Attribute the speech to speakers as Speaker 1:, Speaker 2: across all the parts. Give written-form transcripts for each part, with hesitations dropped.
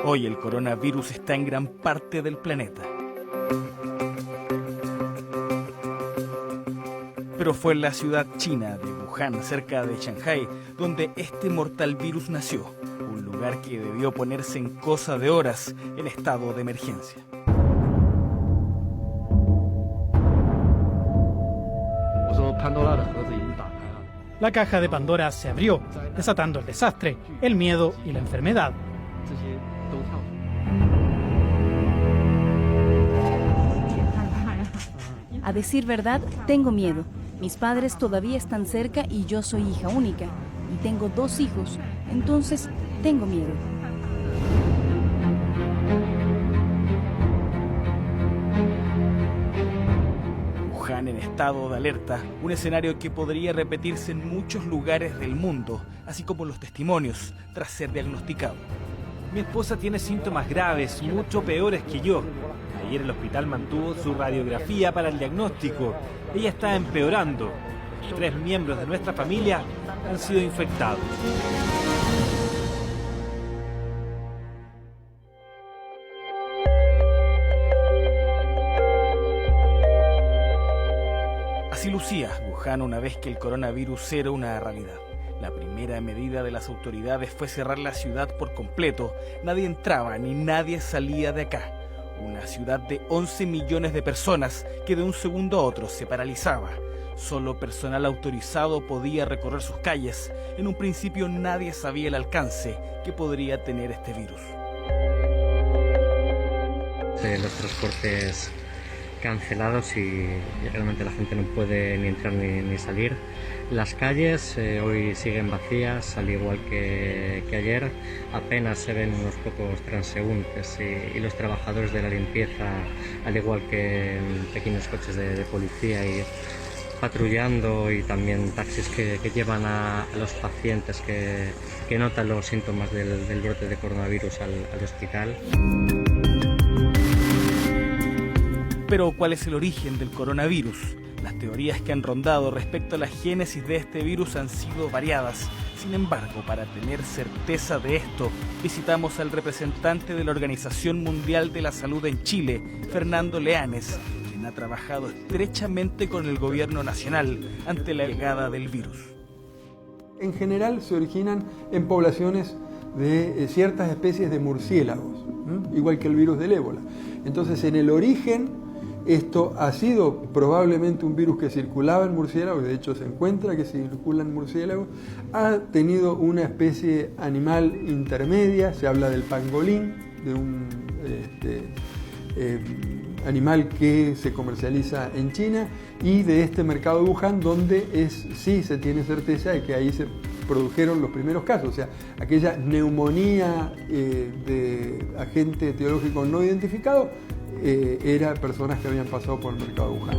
Speaker 1: Hoy el coronavirus está en gran parte del planeta. Pero fue en la ciudad china de Wuhan, cerca de Shanghái, donde este mortal virus nació. Un lugar que debió ponerse en cosa de horas en estado de emergencia.
Speaker 2: La caja de Pandora se abrió, desatando el desastre, el miedo y la enfermedad.
Speaker 3: A decir verdad, tengo miedo. Mis padres todavía están cerca y yo soy hija única. Y tengo 2 hijos, entonces tengo miedo.
Speaker 1: Wuhan en estado de alerta, un escenario que podría repetirse en muchos lugares del mundo, así como los testimonios tras ser diagnosticado.
Speaker 4: Mi esposa tiene síntomas graves, mucho peores que yo. Ayer el hospital mantuvo su radiografía para el diagnóstico. Ella está empeorando. 3 miembros de nuestra familia han sido infectados.
Speaker 1: Así lucía Wuhan una vez que el coronavirus era una realidad. La primera medida de las autoridades fue cerrar la ciudad por completo. Nadie entraba ni nadie salía de acá. Una ciudad de 11 millones de personas que de un segundo a otro se paralizaba. Solo personal autorizado podía recorrer sus calles. En un principio nadie sabía el alcance que podría tener este virus.
Speaker 5: Los transportes cancelados y realmente la gente no puede ni entrar ni salir. Las calles hoy siguen vacías, al igual que ayer. Apenas se ven unos pocos transeúntes y los trabajadores de la limpieza, al igual que pequeños coches de policía y patrullando, y también taxis que llevan a los pacientes que notan los síntomas del brote de coronavirus al hospital.
Speaker 1: Pero ¿cuál es el origen del coronavirus? Las teorías que han rondado respecto a la génesis de este virus han sido variadas. Sin embargo, para tener certeza de esto, visitamos al representante de la Organización Mundial de la Salud en Chile, Fernando Leanes, quien ha trabajado estrechamente con el gobierno nacional ante la llegada del virus.
Speaker 6: En general se originan en poblaciones de ciertas especies de murciélagos, igual que el virus del ébola. Entonces, en el origen, esto ha sido probablemente un virus que circulaba en murciélagos, de hecho se encuentra que circula en murciélagos, ha tenido una especie animal intermedia, se habla del pangolín, de un animal que se comercializa en China, y de este mercado de Wuhan, donde sí se tiene certeza de que ahí se produjeron los primeros casos, o sea, aquella neumonía de agente etiológico no identificado, era personas que habían pasado por el mercado de Wuhan.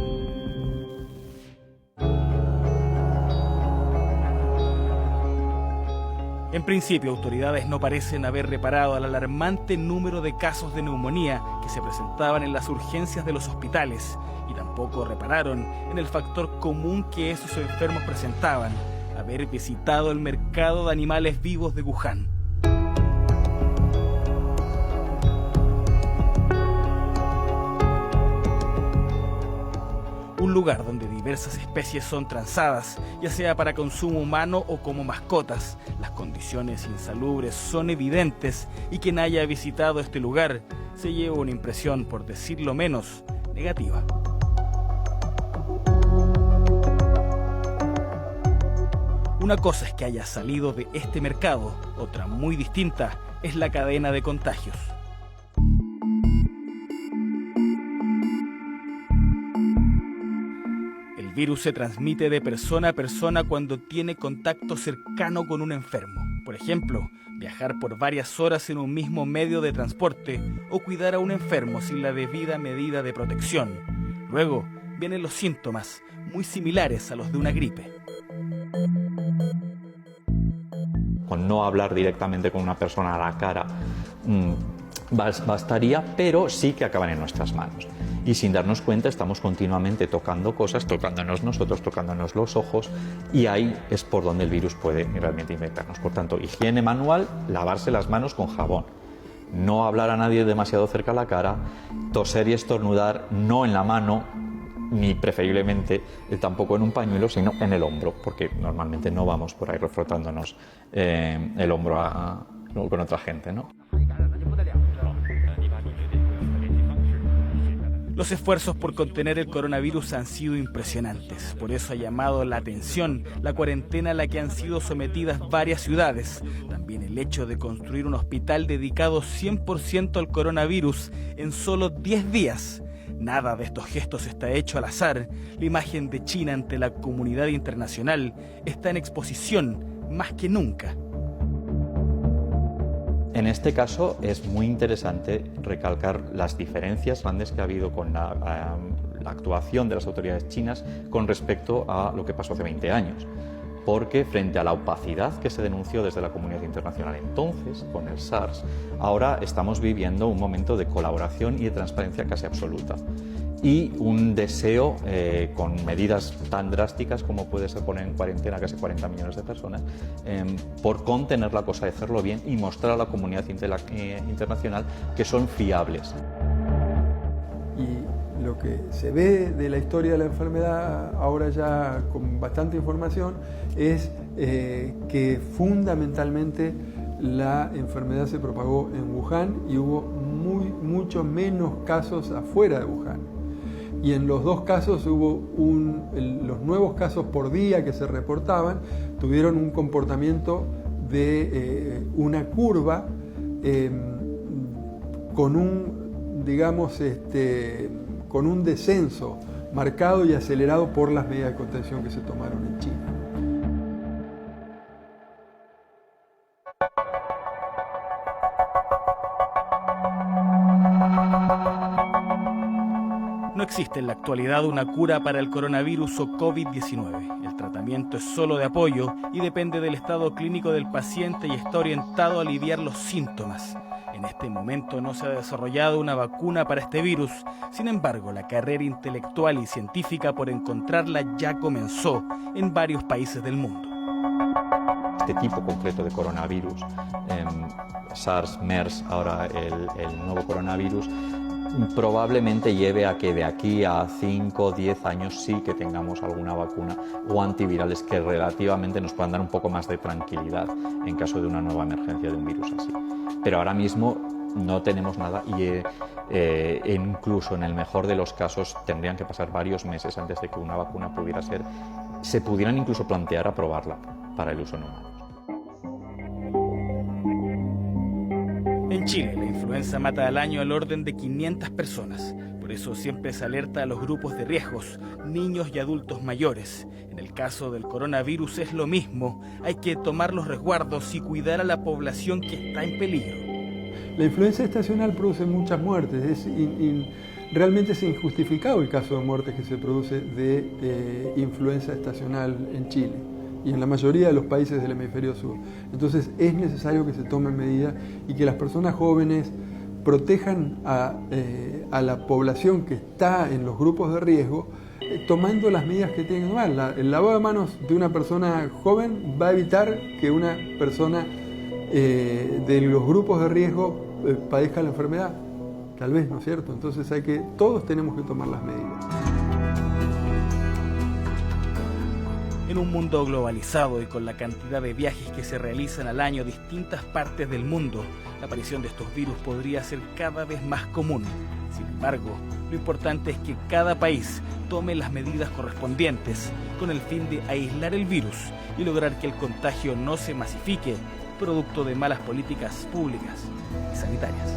Speaker 1: En principio, autoridades no parecen haber reparado al alarmante número de casos de neumonía que se presentaban en las urgencias de los hospitales, y tampoco repararon en el factor común que esos enfermos presentaban: haber visitado el mercado de animales vivos de Wuhan. Un lugar donde diversas especies son transadas, ya sea para consumo humano o como mascotas. Las condiciones insalubres son evidentes, y quien haya visitado este lugar se lleva una impresión, por decirlo menos, negativa. Una cosa es que haya salido de este mercado, otra muy distinta es la cadena de contagios. El virus se transmite de persona a persona cuando tiene contacto cercano con un enfermo. Por ejemplo, viajar por varias horas en un mismo medio de transporte o cuidar a un enfermo sin la debida medida de protección. Luego vienen los síntomas, muy similares a los de una gripe.
Speaker 7: Con no hablar directamente con una persona a la cara bastaría, pero sí que acaban en nuestras manos. y sin darnos cuenta estamos continuamente tocando cosas, tocándonos nosotros, tocándonos los ojos, y ahí es por donde el virus puede realmente infectarnos. Por tanto, higiene manual, lavarse las manos con jabón, no hablar a nadie demasiado cerca a la cara, toser y estornudar no en la mano, ni preferiblemente tampoco en un pañuelo, sino en el hombro, porque normalmente no vamos por ahí refrotándonos el hombro con otra gente, ¿no?
Speaker 1: Los esfuerzos por contener el coronavirus han sido impresionantes. Por eso ha llamado la atención la cuarentena a la que han sido sometidas varias ciudades. También el hecho de construir un hospital dedicado 100% al coronavirus en solo 10 días. Nada de estos gestos está hecho al azar. La imagen de China ante la comunidad internacional está en exposición más que nunca.
Speaker 7: En este caso es muy interesante recalcar las diferencias grandes que ha habido con la actuación de las autoridades chinas con respecto a lo que pasó hace 20 años. Porque frente a la opacidad que se denunció desde la comunidad internacional entonces, con el SARS, ahora estamos viviendo un momento de colaboración y de transparencia casi absoluta. Y un deseo, con medidas tan drásticas como puede ser poner en cuarentena casi 40 millones de personas, por contener la cosa, de hacerlo bien y mostrar a la comunidad internacional que son fiables.
Speaker 6: Y lo que se ve de la historia de la enfermedad, ahora ya con bastante información, es que fundamentalmente la enfermedad se propagó en Wuhan y hubo mucho menos casos afuera de Wuhan. Y en los dos casos hubo los nuevos casos por día que se reportaban tuvieron un comportamiento de una curva con un, digamos, con un descenso marcado y acelerado por las medidas de contención que se tomaron en China.
Speaker 1: No existe en la actualidad una cura para el coronavirus o COVID-19. El tratamiento es solo de apoyo y depende del estado clínico del paciente y está orientado a aliviar los síntomas. En este momento no se ha desarrollado una vacuna para este virus. Sin embargo, la carrera intelectual y científica por encontrarla ya comenzó en varios países del mundo.
Speaker 7: Este tipo concreto de coronavirus, SARS, MERS, ahora el nuevo coronavirus, probablemente lleve a que de aquí a 5 o 10 años sí que tengamos alguna vacuna o antivirales que relativamente nos puedan dar un poco más de tranquilidad en caso de una nueva emergencia de un virus así. Pero ahora mismo no tenemos nada y incluso en el mejor de los casos tendrían que pasar varios meses antes de que una vacuna se pudieran incluso plantear aprobarla para el uso en humanos.
Speaker 1: En Chile, la influenza mata al año al orden de 500 personas. Por eso siempre se alerta a los grupos de riesgos, niños y adultos mayores. En el caso del coronavirus es lo mismo. Hay que tomar los resguardos y cuidar a la población que está en peligro.
Speaker 6: La influenza estacional produce muchas muertes. Realmente es injustificado el caso de muertes que se produce de influenza estacional en Chile y en la mayoría de los países del hemisferio sur. Entonces es necesario que se tomen medidas y que las personas jóvenes protejan a la población que está en los grupos de riesgo, tomando las medidas que tienen que tomar. El lavado de manos de una persona joven va a evitar que una persona de los grupos de riesgo padezca la enfermedad. Tal vez, ¿no es cierto? Entonces todos tenemos que tomar las medidas.
Speaker 1: En un mundo globalizado y con la cantidad de viajes que se realizan al año a distintas partes del mundo, la aparición de estos virus podría ser cada vez más común. Sin embargo, lo importante es que cada país tome las medidas correspondientes con el fin de aislar el virus y lograr que el contagio no se masifique, producto de malas políticas públicas y sanitarias.